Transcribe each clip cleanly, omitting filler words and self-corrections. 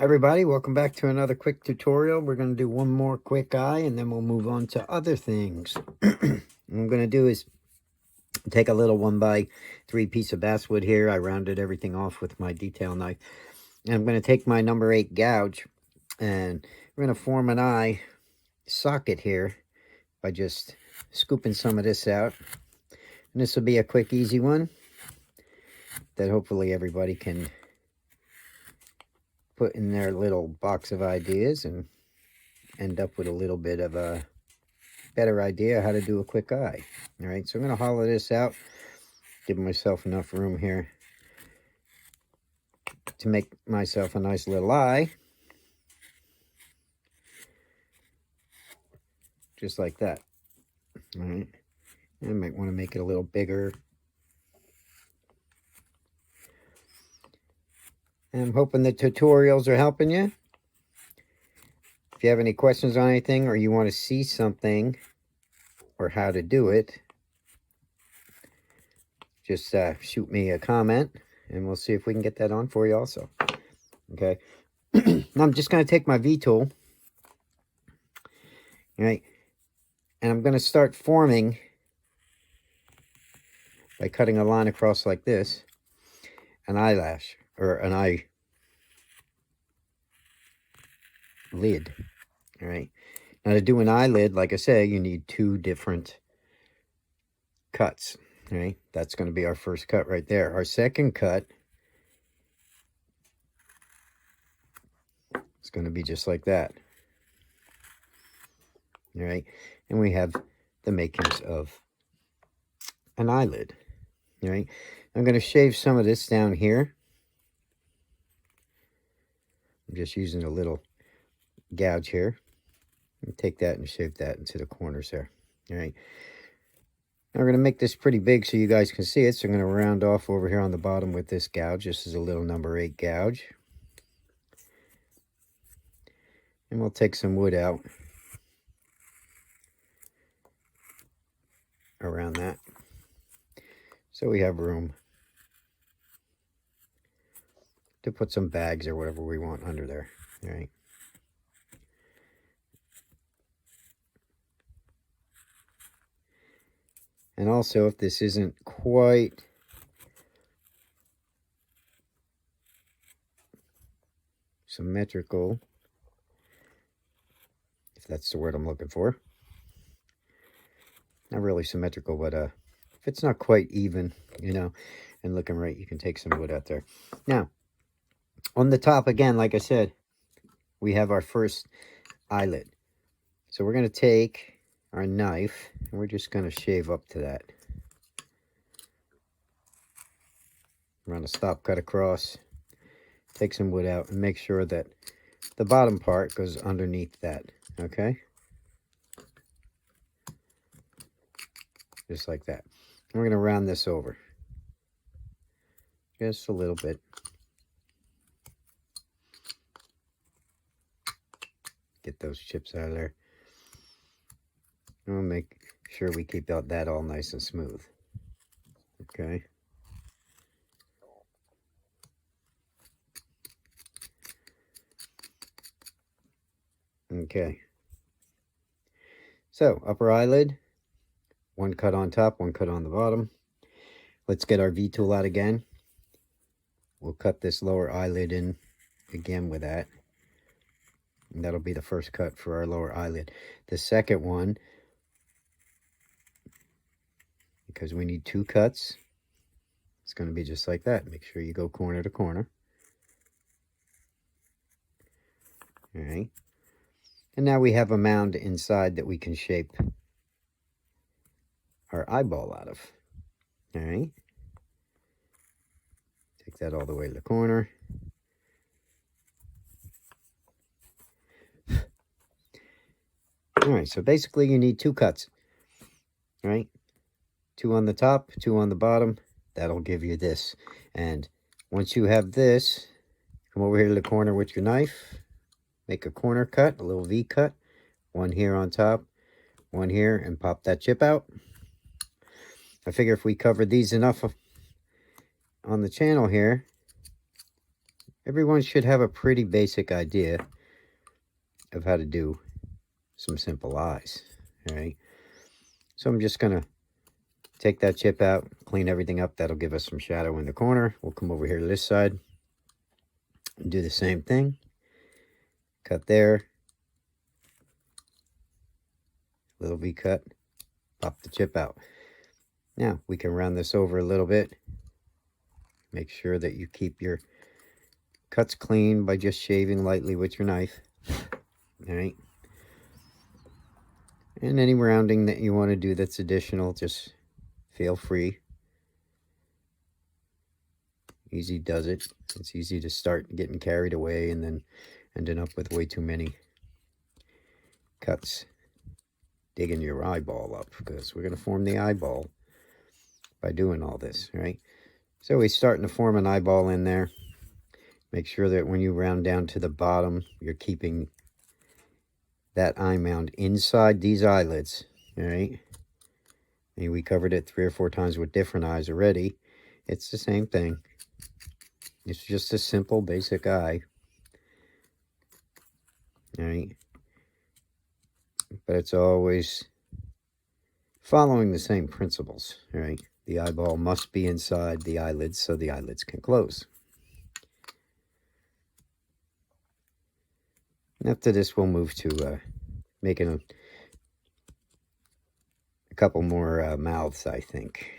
Everybody, welcome back to another quick tutorial. We're going to do one more quick eye and then we'll move on to other things. What I'm going to do is take a little 1x3 piece of basswood here. I rounded everything off with my detail knife. And I'm going to take my number 8 gouge and we're going to form an eye socket here by just scooping some of this out. And this will be a quick, easy one that hopefully everybody can put in their little box of ideas and end up with a little bit of a better idea how to do a quick eye. All right, so I'm going to hollow this out, give myself enough room here to make myself a nice little eye, just like that. All right, I might want to make it a little bigger. I'm hoping the tutorials are helping you. If you have any questions on anything or you want to see something or how to do it, just shoot me a comment and we'll see if we can get that on for you also. Okay. Now I'm just going to take my V-tool. All right. And I'm going to start forming by cutting a line across like this, an eyelash or an eye lid. All right. Now to do an eyelid, like I say, you need 2 different cuts. All right. That's going to be our first cut right there. Our second cut is going to be just like that. All right. And we have the makings of an eyelid. All right. I'm going to shave some of this down here. I'm just using a little gouge here. And take that and shave that into the corners there. All right. Now we're going to make this pretty big so you guys can see it. So I'm going to round off over here on the bottom with this gouge. This is a little number 8 gouge. And we'll take some wood out around that, so we have room to put some bags or whatever we want under there. All right. And also, if this isn't quite symmetrical, if that's the word I'm looking for, not really symmetrical, but if it's not quite even, you know, and looking right, you can take some wood out there. Now, on the top, again, like I said, we have our first eyelid. So we're going to take our knife, and we're just going to shave up to that. Run a stop cut across, take some wood out, and make sure that the bottom part goes underneath that, okay? Just like that. And we're going to round this over. Just a little bit. Get those chips out of there. And we'll make sure we keep that all nice and smooth. Okay. Okay. So, upper eyelid. 1 cut on top, 1 cut on the bottom. Let's get our V-tool out again. We'll cut this lower eyelid in again with that. And that'll be the first cut for our lower eyelid. The second one, because we need 2 cuts, it's going to be just like that. Make sure you go corner to corner. All right. And now we have a mound inside that we can shape our eyeball out of. All right. Take that all the way to the corner. All right, so basically you need 2 cuts. All right. 2 on the top, 2 on the bottom. That'll give you this. And once you have this, come over here to the corner with your knife. Make a corner cut, a little V cut. 1 here on top, 1 here, and pop that chip out. I figure if we cover these enough on the channel here, everyone should have a pretty basic idea of how to do some simple eyes. All right. So I'm just going to take that chip out, clean everything up. That'll give us some shadow in the corner. We'll come over here to this side and do the same thing. Cut there. Little V cut. Pop the chip out. Now we can round this over a little bit. Make sure that you keep your cuts clean by just shaving lightly with your knife. All right. And any rounding that you want to do that's additional, just feel free. Easy does it. It's easy to start getting carried away and then ending up with way too many cuts digging your eyeball up, because we're going to form the eyeball by doing all this, right? So we're starting to form an eyeball in there. Make sure that when you round down to the bottom, you're keeping that eye mound inside these eyelids, all right? And we covered it 3 or 4 times with different eyes already. It's the same thing. It's just a simple, basic eye, all right? But it's always following the same principles, all right? The eyeball must be inside the eyelids so the eyelids can close. After this, we'll move to making a couple more mouths, I think.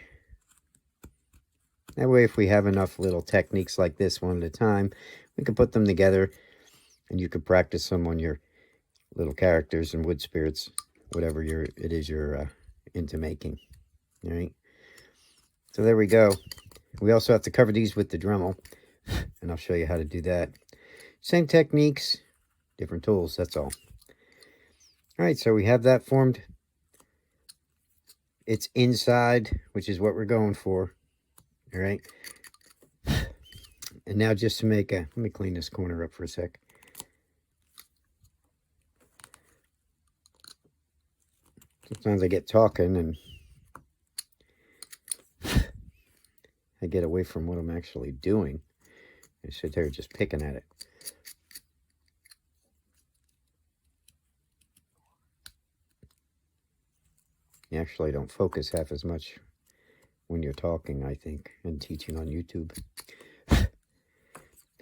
That way, if we have enough little techniques like this one at a time, we can put them together and you can practice them on your little characters and wood spirits, whatever it is you're into making. All right. So there we go. We also have to cover these with the Dremel, and I'll show you how to do that. Same techniques, different tools, that's all. All right, so we have that formed. It's inside, which is what we're going for. All right. And now just to make let me clean this corner up for a sec. Sometimes I get talking and I get away from what I'm actually doing. I sit there just picking at it. You actually don't focus half as much when you're talking, I think, and teaching on YouTube.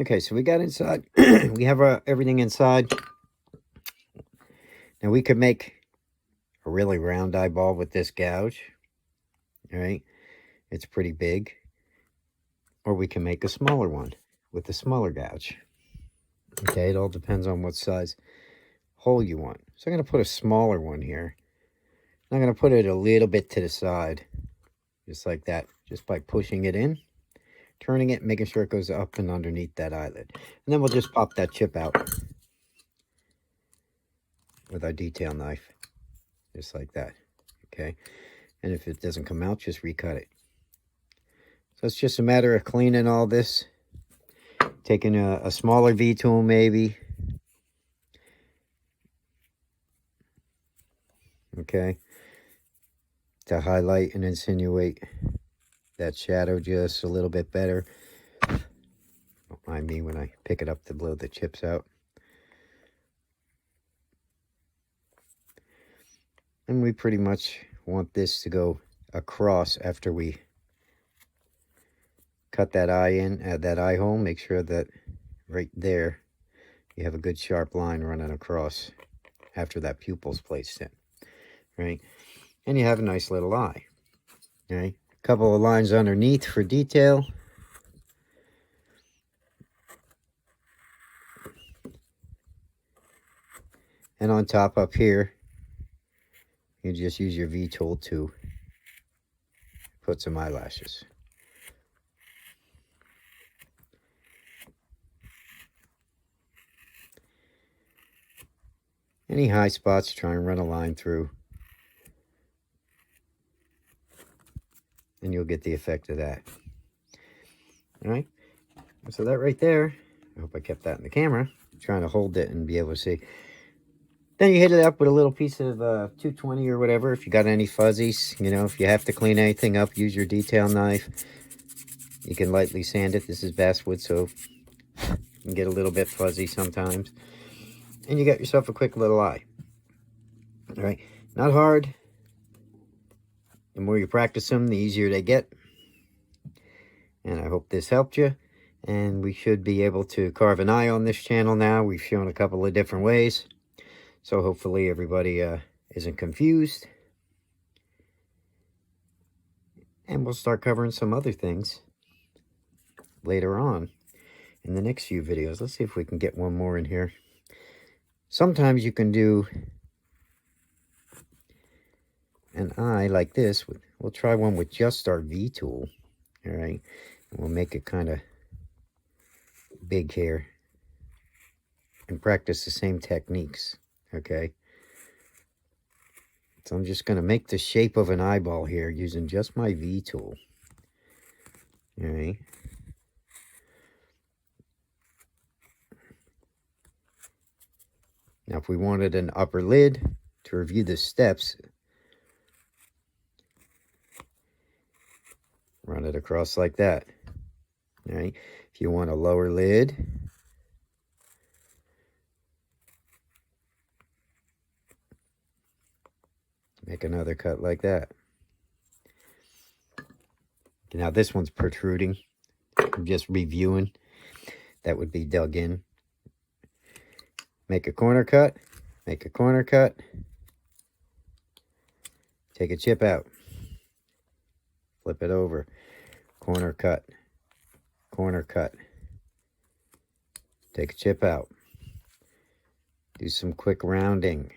Okay, so we got inside. We have everything inside. Now we could make a really round eyeball with this gouge. All right, it's pretty big. Or we can make a smaller one with the smaller gouge. Okay, it all depends on what size hole you want. So I'm going to put a smaller one here. I'm going to put it a little bit to the side, just like that, just by pushing it in, turning it, making sure it goes up and underneath that eyelid. And then we'll just pop that chip out with our detail knife, just like that, okay? And if it doesn't come out, just recut it. So it's just a matter of cleaning all this, taking a smaller V-tool maybe, okay, to highlight and insinuate that shadow just a little bit better. Don't mind me when I pick it up to blow the chips out. And we pretty much want this to go across after we cut that eye in, add that eye hole. Make sure that right there you have a good sharp line running across after that pupil's placed in, right? And you have a nice little eye, right? A couple of lines underneath for detail. And on top up here, you just use your V-tool to put some eyelashes. Any high spots, try and run a line through, and you'll get the effect of that. All right, so that right there, I hope I kept that in the camera. I'm trying to hold it and be able to see. Then you hit it up with a little piece of 220 or whatever. If you got any fuzzies, you know, if you have to clean anything up, use your detail knife. You can lightly sand it. This is basswood, so can get a little bit fuzzy sometimes. And you got yourself a quick little eye. All right, not hard. The more you practice them, the easier they get. And I hope this helped you. And we should be able to carve an eye on this channel now. We've shown a couple of different ways. So hopefully everybody isn't confused. And we'll start covering some other things later on in the next few videos. Let's see if we can get one more in here. Sometimes you can do an eye like this. We'll try one with just our V tool. All right. And we'll make it kind of big here. And practice the same techniques. Okay. So I'm just going to make the shape of an eyeball here using just my V tool. All right. Now, if we wanted an upper lid to review the steps, run it across like that. All right. If you want a lower lid, make another cut like that. Now this one's protruding. I'm just reviewing. That would be dug in. Make a corner cut. Make a corner cut. Take a chip out. Flip it over. Corner cut. Corner cut. Take a chip out. Do some quick rounding.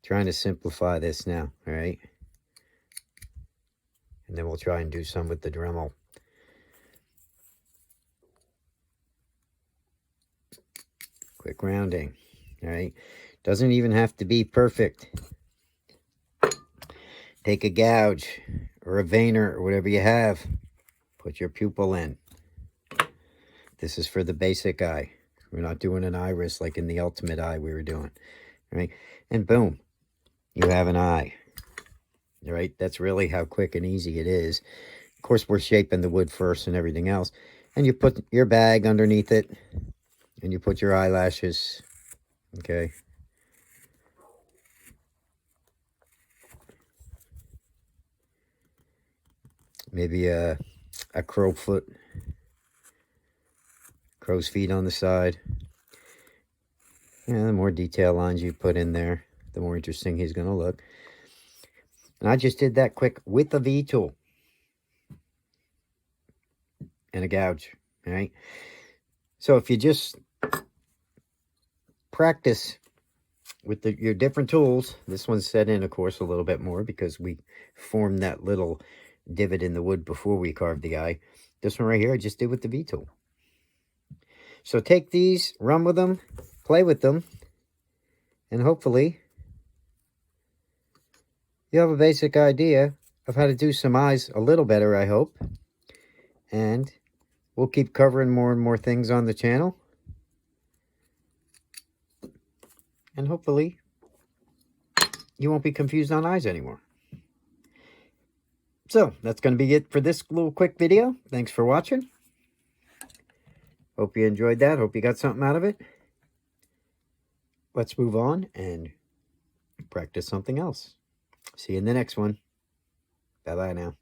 Trying to simplify this now, all right? And then we'll try and do some with the Dremel. Quick rounding, all right? Doesn't even have to be perfect. Take a gouge or a veiner or whatever you have. Put your pupil in. This is for the basic eye. We're not doing an iris like in the ultimate eye we were doing, all right? And boom, you have an eye. All right, that's really how quick and easy it is. Of course, we're shaping the wood first and everything else. And you put your bag underneath it. And you put your eyelashes. Okay. Maybe a crow's feet on the side. Yeah, the more detail lines you put in there, the more interesting he's going to look. And I just did that quick with the V tool. And a gouge, all right? So if you just practice with your different tools, this one's set in, of course, a little bit more because we formed that little divot in the wood before we carved the eye. This one right here, I just did with the V tool. So take these, run with them, play with them, and hopefully you have a basic idea of how to do some eyes a little better, I hope. And we'll keep covering more and more things on the channel. And hopefully you won't be confused on eyes anymore. So that's going to be it for this little quick video. Thanks for watching. Hope you enjoyed that. Hope you got something out of it. Let's move on and practice something else. See you in the next one. Bye-bye now.